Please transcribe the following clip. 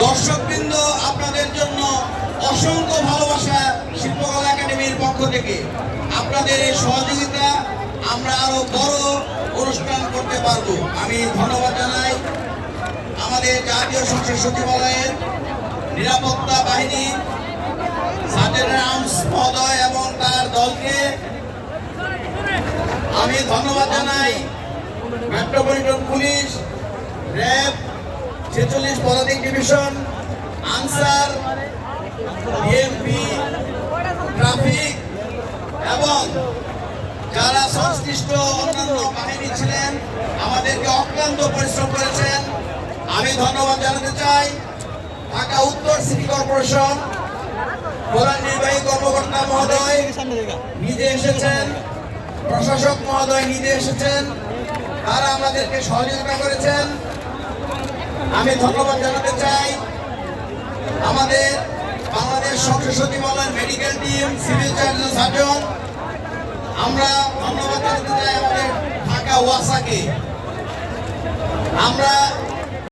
দর্শকবৃন্দ, আপনাদের জন্য অসংখ্য ভালোবাসা শিল্পকলা একাডেমির পক্ষ থেকে। আপনাদের এই সহযোগিতা আমরা আরো বড় অনুষ্ঠান করতে পারবো। আমি ধন্যবাদ জানাই আমাদের জাতীয় সংসদ সচিবালয়ের নিরাপত্তা বাহিনী, সার্জেন্ট আর্মস মহোদয় এবং তার দলকে। আমি ধন্যবাদ জানাই মেট্রোপলিটন পুলিশ, র্যাব 46 পদাতিক ডিভিশন, আনসার, বিএমপি, ট্রাফিক এবং যারা সংশ্লিষ্ট অন্যান্য বাহিনী ছিলেন, আমাদেরকে অক্লান্ত পরিশ্রম করেছেন। আমি ধন্যবাদ জানাতে চাই ঢাকা উত্তর সিটি কর্পোরেশন প্রধান নির্বাহী কর্মকর্তা মহোদয় নিজে এসেছেন, প্রশাসক মহোদয় নিজে এসেছেন, তারা আমাদেরকে সহযোগিতা করেছেন। আমি ধন্যবাদ জানাতে চাই আমাদের বাংলাদেশ সংসদ সচিবালয়ের মেডিকেল টিম, সিভিল সার্জন। আমরা ধন্যবাদ জানাতে চাই আমাদের ঢাকা ওয়াসাকে। আমরা